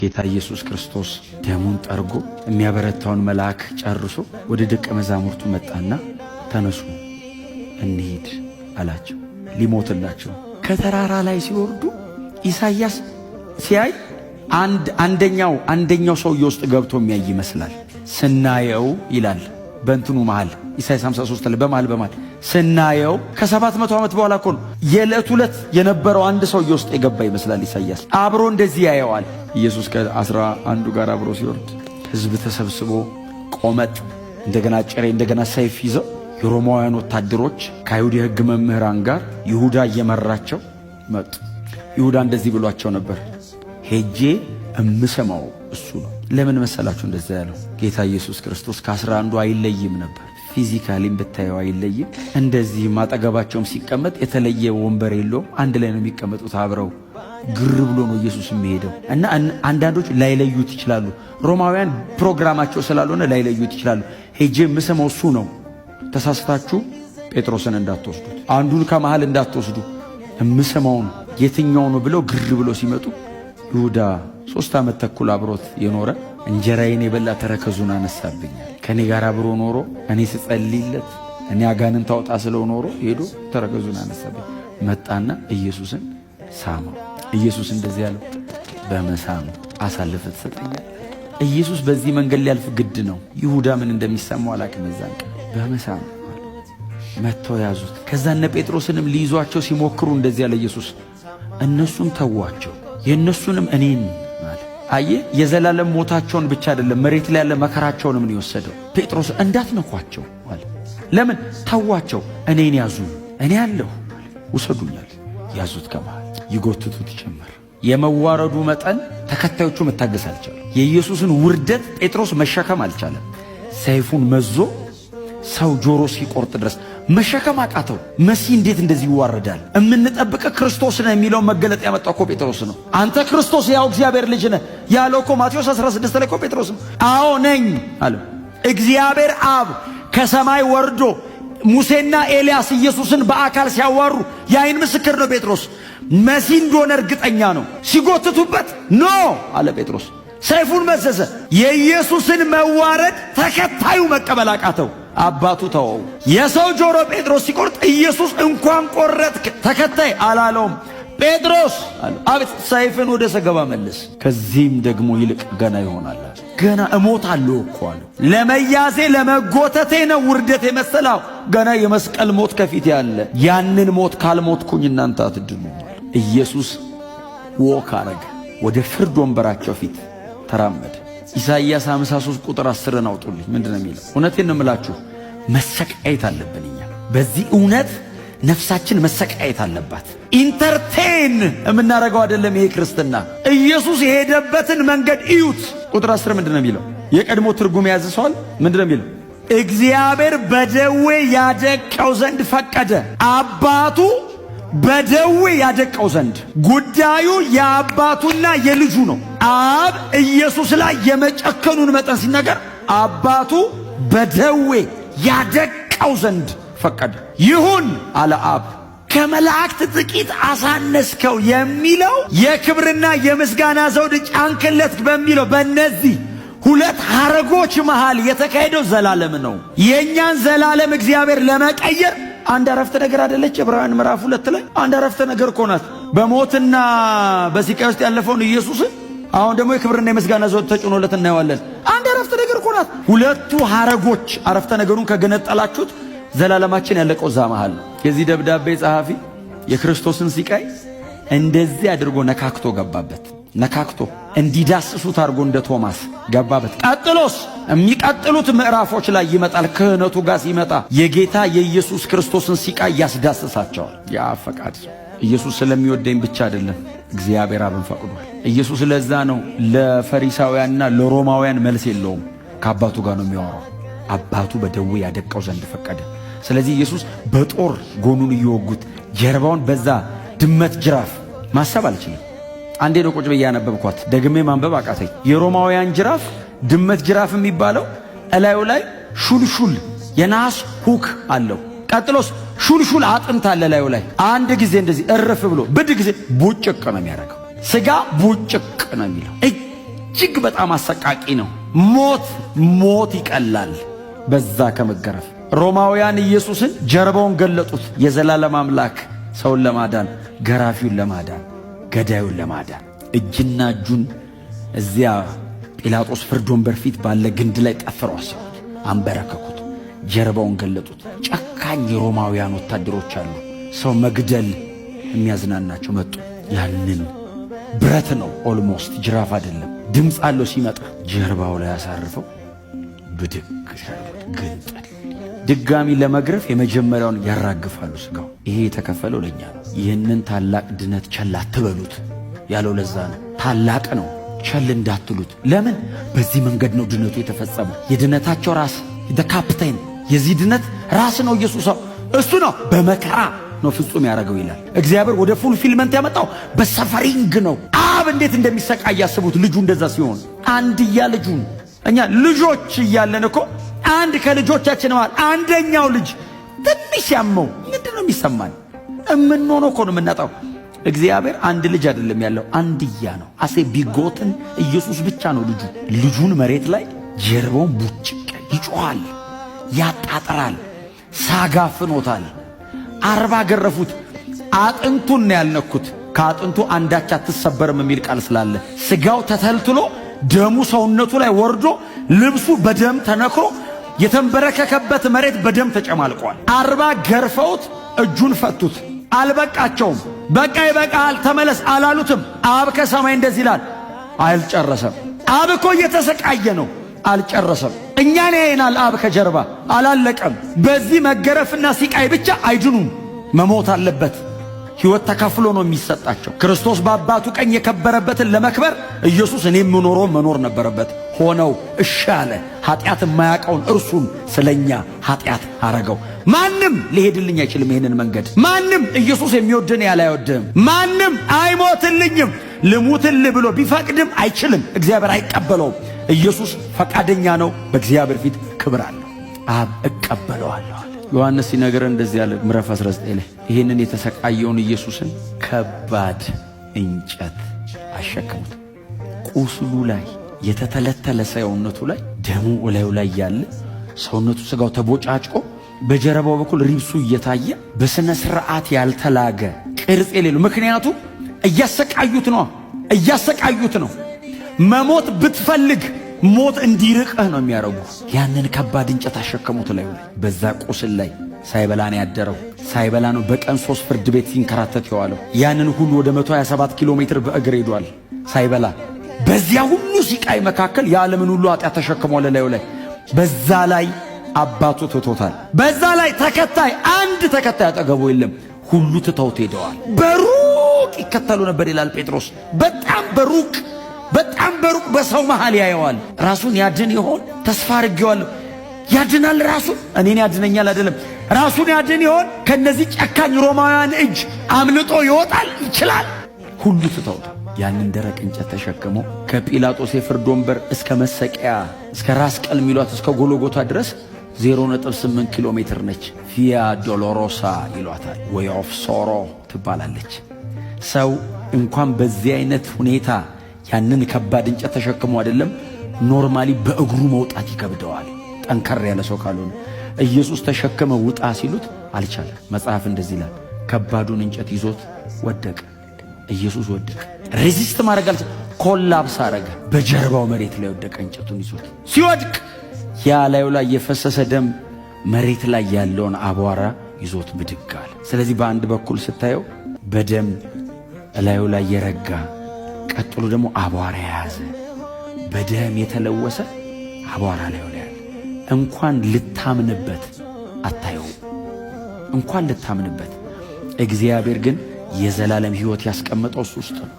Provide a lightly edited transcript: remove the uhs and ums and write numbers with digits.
ጌታ ኢየሱስ ክርስቶስ ደሙን ጠርጎ የሚያበረታውን መልአክ ጨርሶ ወደ ደቀ መዛሙርቱ መጣና ተነሱ እንሂድ አላቸው። ሊሞትላቸው ከተራራ ላይ ሲወርዱ ኢሳይያስ ሲያይ አንደኛው ሰውዬ ውስጥ ገብቶ የሚያይ ይመስላል። ስናየው ይላል በእንትኑ መሃል ኢሳይያስ 53 ላይ በመሃል ስናየው ከ700 ዓመት በኋላ እኮ ነው የዕለት የነበረው አንድ ሰውዬ ውስጥ የገባ ይመስላል። ኢሳይያስ አብሮ እንደዚህ ያየዋል። ኢየሱስ ከ11 ጋር አብሮ ሲወርድ ሕዝብ ተሰብስቦ ቆመጥ፣ እንደገና ጭሬ፣ እንደገና ሰይፍ ይዘው የሮማውያን ወታደሮች ከአይሁድ የሕግ መምህራን ጋር ይሁዳ እየመራቸው መጡ። ይሁዳ እንደዚህ ብሏቸው ነበር፣ ሄጄ እምሰማው እሱ ነው። ለምን መሰላችሁ እንደዛ ያለው? ጌታ ኢየሱስ ክርስቶስ ከ11 አይለይም ነበር። ፊዚካሊም ብታየው አይለይም። እንደዚህ አጠገባቸውም ሲቀመጥ የተለየ ወንበር የለውም። አንድ ላይ ነው የሚቀመጡት አብረው። ግር ብሎ ነው ኢየሱስ የሚሄደው እና አንዳንዶች ላይለዩት ይችላሉ። ሮማውያን ፕሮግራማቸው ስላልሆነ ላይለዩት ይችላሉ። ሄጄ የምሰማው እሱ ነው። ተሳስታችሁ ጴጥሮስን እንዳትወስዱት፣ አንዱን ከመሃል እንዳትወስዱ፣ የምሰማውን የትኛው ነው ብለው ግር ብሎ ሲመጡ ይሁዳ 3 ዓመት ተኩል አብሮት የኖረ እንጀራዬን የበላ ተረከዙን አነሳብኛል። ከኔ ጋር አብሮ ኖሮ እኔ ስጸልይለት እኔ አጋንንት አውጣ ስለው ኖሮ ሄዶ ተረከዙን አነሳብኝ። መጣና ኢየሱስን ሳመው። ኢየሱስ እንደዚህ ያለው በመሳም አሳልፈ ትሰጠኛል። ኢየሱስ በዚህ መንገድ ሊያልፍ ግድ ነው። ይሁዳ ምን እንደሚሰማው አላውቅም። እዛን በመሳም መጥተው ያዙት። ከዛ እነ ጴጥሮስንም ሊይዟቸው ሲሞክሩ እንደዚህ ያለ ኢየሱስ እነሱን ተዋቸው፣ የእነሱንም እኔን ማለት አየ። የዘላለም ሞታቸውን ብቻ አይደለም መሬት ላይ ያለ መከራቸውንም ነው የወሰደው። ጴጥሮስ እንዳትነኳቸው ማለት ለምን ተዋቸው፣ እኔን ያዙ፣ እኔ ያለሁ ውሰዱኛል። ያዙት፣ ከመሃል ይጎትቱት ጀመር። የመዋረዱ መጠን ተከታዮቹ መታገስ አልቻለም። የኢየሱስን ውርደት ጴጥሮስ መሸከም አልቻለም። ሰይፉን መዞ ሰው ጆሮ ሲቆርጥ ድረስ መሸከም አቃተው። መሲህ እንዴት እንደዚህ ይዋረዳል? እምንጠብቀ ክርስቶስ ነው የሚለው መገለጥ ያመጣው እኮ ጴጥሮስ ነው። አንተ ክርስቶስ ያው እግዚአብሔር ልጅ ነህ ያለው እኮ ማቴዎስ 16 ላይ እኮ ጴጥሮስ ነው። አዎ ነኝ አለ። እግዚአብሔር አብ ከሰማይ ወርዶ ሙሴና ኤልያስ ኢየሱስን በአካል ሲያዋሩ የዓይን ምስክር ነው ጴጥሮስ። መሲህ እንደሆነ እርግጠኛ ነው። ሲጎትቱበት ኖ አለ ጴጥሮስ። ሰይፉን መዘዘ። የኢየሱስን መዋረድ ተከታዩ መቀበል አቃተው። አባቱ ተወው። የሰው ጆሮ ጴጥሮስ ሲቆርጥ ኢየሱስ እንኳን ቆረጥክ ተከታይ አላለውም። ጴጥሮስ አለ አቤት፣ ሰይፍን ወደ ሰገባ መልስ፣ ከዚህም ደግሞ ይልቅ ገና ይሆናል። ገና እሞታለሁ እኮ አለ። ለመያዜ ለመጎተቴ ነው ውርደት የመሰላው። ገና የመስቀል ሞት ከፊት ያለ፣ ያንን ሞት ካልሞትኩኝ እናንተ አትድኑ። ኢየሱስ ወክ አረገ፣ ወደ ፍርድ ወንበራቸው ፊት ተራመደ። ኢሳይያስ 53 ቁጥር 10 አውጡልኝ። ምንድነው የሚለው? እውነቴን ነው የምላችሁ፣ መሰቃየት አለብን እኛ። በዚህ እውነት ነፍሳችን መሰቃየት አለባት። ኢንተርቴን የምናደርገው አይደለም ይሄ ክርስትና። ኢየሱስ የሄደበትን መንገድ እዩት። ቁጥር 10 ምንድነው የሚለው? የቀድሞ ትርጉም ያዝሰዋል። ምንድነው የሚለው? እግዚአብሔር በደዌ ያደቀው ዘንድ ፈቀደ። አባቱ በደዌ ያደቀው ዘንድ። ጉዳዩ የአባቱና የልጁ ነው። አብ ኢየሱስ ላይ የመጨከኑን መጠን ሲናገር አባቱ በደዌ ያደቀው ዘንድ ፈቀደ። ይሁን አለ አብ። ከመላእክት ጥቂት አሳነስከው የሚለው የክብርና የምስጋና ዘውድ ጫንክለት በሚለው በእነዚህ ሁለት ሐረጎች መሃል የተካሄደው ዘላለም ነው። የእኛን ዘላለም እግዚአብሔር ለመቀየር አንድ አረፍተ ነገር አይደለች? ዕብራውያን ምዕራፍ 2 ላይ አንድ አረፍተ ነገር እኮ ናት። በሞትና በስቃይ ውስጥ ያለፈውን ኢየሱስን አሁን ደግሞ የክብርና የምስጋና ዘውድ ተጭኖለት እናየዋለን። አንድ አረፍተ ነገር እኮ ናት። ሁለቱ ሐረጎች አረፍተ ነገሩን ከገነጠላችሁት ዘላለማችን ያለቀው እዛ መሃል ነው። የዚህ ደብዳቤ ጸሐፊ የክርስቶስን ስቃይ እንደዚህ አድርጎ ነካክቶ ገባበት። ነካክቶ እንዲዳስሱት አድርጎ እንደ ቶማስ ገባበት። ቀጥሎስ የሚቀጥሉት ምዕራፎች ላይ ይመጣል። ክህነቱ ጋር ሲመጣ የጌታ የኢየሱስ ክርስቶስን ስቃይ ያስዳስሳቸዋል። ያ ፈቃድ ኢየሱስ ስለሚወደኝ ብቻ አይደለም፣ እግዚአብሔር አብን ፈቅዷል። ኢየሱስ ለዛ ነው ለፈሪሳውያንና ለሮማውያን መልስ የለውም፣ ከአባቱ ጋር ነው የሚያወራው። አባቱ በደዌ ያደቀው ዘንድ ፈቀደ። ስለዚህ ኢየሱስ በጦር ጎኑን እየወጉት ጀርባውን በዛ ድመት ጅራፍ ማሰብ አልችልም። አንዴ ነው ቁጭ ብዬ ያነበብኳት፣ ደግሜ ማንበብ አቃተኝ። የሮማውያን ጅራፍ ድመት ጅራፍ የሚባለው እላዩ ላይ ሹልሹል የናስ ሁክ አለው። ቀጥሎስ ሹልሹል አጥንት አለ እላዩ ላይ። አንድ ጊዜ እንደዚህ እርፍ ብሎ ብድ ጊዜ ቡጭቅ ነው የሚያደርገው። ስጋ ቡጭቅ ነው የሚለው። እጅግ በጣም አሰቃቂ ነው። ሞት ይቀላል በዛ ከመገረፍ። ሮማውያን ኢየሱስን ጀርባውን ገለጡት። የዘላለም አምላክ ሰውን ለማዳን፣ ገራፊውን ለማዳን፣ ገዳዩን ለማዳን እጅና እጁን እዚያ ጲላጦስ ፍርድ ወንበር ፊት ባለ ግንድ ላይ ጠፍረው አሰሩት፣ አንበረከኩት፣ ጀርባውን ገለጡት። ጨካኝ የሮማውያን ወታደሮች አሉ፣ ሰው መግደል የሚያዝናናቸው መጡ። ያንን ብረት ነው፣ ኦልሞስት ጅራፍ አይደለም፣ ድምፅ አለው። ሲመጣ ጀርባው ላይ አሳርፈው ብድግ ያሉት ግንጠል። ድጋሚ ለመግረፍ የመጀመሪያውን ያራግፋሉ ስጋው። ይሄ የተከፈለው ለኛ ነው። ይህንን ታላቅ ድነት ቸል አትበሉት ያለው ለዛ ነው። ታላቅ ነው፣ ቸል እንዳትሉት። ለምን? በዚህ መንገድ ነው ድነቱ የተፈጸመው። የድነታቸው ራስ ካፕቴን፣ የዚህ ድነት ራስ ነው ኢየሱስ። እሱ ነው በመከራ ነው ፍጹም ያደረገው ይላል። እግዚአብሔር ወደ ፉልፊልመንት ያመጣው በሰፈሪንግ ነው። አብ እንዴት እንደሚሰቃይ ያስቡት። ልጁ እንደዛ ሲሆን አንድያ ልጁን እኛ ልጆች እያለን እኮ አንድ ከልጆቻችን ማለት አንደኛው ልጅ ትንሽ ያመው ምንድነው የሚሰማን? እምንሆነው እኮ ነው የምናጣው። እግዚአብሔር አንድ ልጅ አይደለም ያለው፣ አንድያ ነው። አሴ ቢጎትን ኢየሱስ ብቻ ነው ልጁ። ልጁን መሬት ላይ ጀርባውን ቡጭቅ ይጮሃል፣ ያጣጥራል፣ ሳጋፍኖታል። 40 ገረፉት። አጥንቱን ነው ያልነኩት። ከአጥንቱ አንዳች አትሰበርም የሚል ቃል ስላለ ስጋው ተተልትሎ ደሙ ሰውነቱ ላይ ወርዶ ልብሱ በደም ተነክሮ የተንበረከከበት መሬት በደም ተጨማልቋል። 40 ገርፈውት እጁን ፈቱት። አልበቃቸውም። በቃ ይበቃል ተመለስ አላሉትም። አብ ከሰማይ እንደዚህ ይላል፣ አልጨረሰም። አብ እኮ እየተሰቃየ ነው፣ አልጨረሰም። እኛን ያየናል አብ ከጀርባ አላለቀም። በዚህ መገረፍና ሲቃይ ብቻ አይድኑም፣ መሞት አለበት። ሕይወት ተከፍሎ ነው የሚሰጣቸው። ክርስቶስ በአባቱ ቀኝ የከበረበትን ለመክበር ኢየሱስ እኔ የምኖረው መኖር ነበረበት። ሆነው እሺ አለ። ኃጢአት የማያውቀውን እርሱን ስለኛ ኃጢአት አረገው። ማንም ሊሄድልኝ አይችልም ይሄንን መንገድ። ማንም ኢየሱስ የሚወደን ያለ አይወድም። ማንም አይሞትልኝም ልሙትልህ ብሎ ቢፈቅድም አይችልም። እግዚአብሔር አይቀበለውም። ኢየሱስ ፈቃደኛ ነው። በእግዚአብሔር ፊት ክብር አለው። አብ እቀበለዋለሁ። ዮሐንስ ሲነገረን እንደዚህ ያለ ምዕራፍ 19 ላይ ይሄንን የተሰቃየውን ኢየሱስን ከባድ እንጨት አሸከሙት። ቁስሉ ላይ የተተለተለ ሰውነቱ ላይ ደሙ ወላዩ ላይ ያለ ሰውነቱ ስጋው ተቦጫጭቆ በጀርባው በኩል ሪብሱ እየታየ በስነ ስርዓት ያልተላገ ቅርጽ የሌለው። ምክንያቱም እያሰቃዩት ነው። መሞት ብትፈልግ ሞት እንዲርቅህ ነው የሚያረጉ። ያንን ከባድ እንጨት አሸከሙት ላይ በዛ ቁስል ላይ ሳይበላ ነው ያደረው። ሳይበላ ነው በቀን 3 ፍርድ ቤት ሲንከራተት የዋለው። ያንን ሁሉ ወደ 127 ኪሎ ሜትር በእግር ሄዷል ሳይበላ። በዚያ ሁሉ ሲቃይ መካከል የዓለምን ሁሉ ኃጢአት ተሸክሟል ላዩ ላይ። በዛ ላይ አባቱ ትቶታል። በዛ ላይ አንድ ተከታይ አጠገቡ የለም። ሁሉ ትተውት ሄደዋል። በሩቅ ይከተሉ ነበር ይላል ጴጥሮስ። በጣም በሩቅ በሰው መሃል ያየዋል። ራሱን ያድን ይሆን? ተስፋ አድርጌዋለሁ። ያድናል ራሱን? እኔን ያድነኛል አይደለም፣ ራሱን ያድን ይሆን? ከነዚህ ጨካኝ ሮማውያን እጅ አምልጦ ይወጣል? ይችላል? ሁሉ ትተውት ያንን ደረቅ እንጨት ተሸክመው ከጲላጦስ የፍርድ ወንበር እስከ መሰቂያ እስከ ራስ ቀል ሚሏት እስከ ጎልጎታ ድረስ 0.8 ኪሎ ሜትር ነች። ቪያ ዶሎሮሳ ይሏታል፣ ወይ ኦፍ ሶሮ ትባላለች። ሰው እንኳን በዚህ አይነት ሁኔታ ያንን ከባድ እንጨት ተሸክሞ አይደለም ኖርማሊ በእግሩ መውጣት ይከብደዋል፣ ጠንከር ያለ ሰው ካልሆነ። ኢየሱስ ተሸከመ ውጣ ሲሉት አልቻለም። መጽሐፍ እንደዚህ ይላል፣ ከባዱን እንጨት ይዞት ወደቀ። ኢየሱስ ወደቀ። ሬዚስት ማድረግ አልቻለም። ኮላፕስ አረገ። በጀርባው መሬት ላይ ወደቀ። እንጨቱን ይዞት ሲወድቅ ያ ላዩ ላይ የፈሰሰ ደም መሬት ላይ ያለውን አቧራ ይዞት ብድግ አለ። ስለዚህ በአንድ በኩል ስታየው በደም ላዩ ላይ የረጋ፣ ቀጥሎ ደግሞ አቧራ የያዘ በደም የተለወሰ አቧራ ላዩ ላይ ያለ። እንኳን ልታምንበት አታየው፣ እንኳን ልታምንበት። እግዚአብሔር ግን የዘላለም ሕይወት ያስቀመጠው እሱ ውስጥ ነው።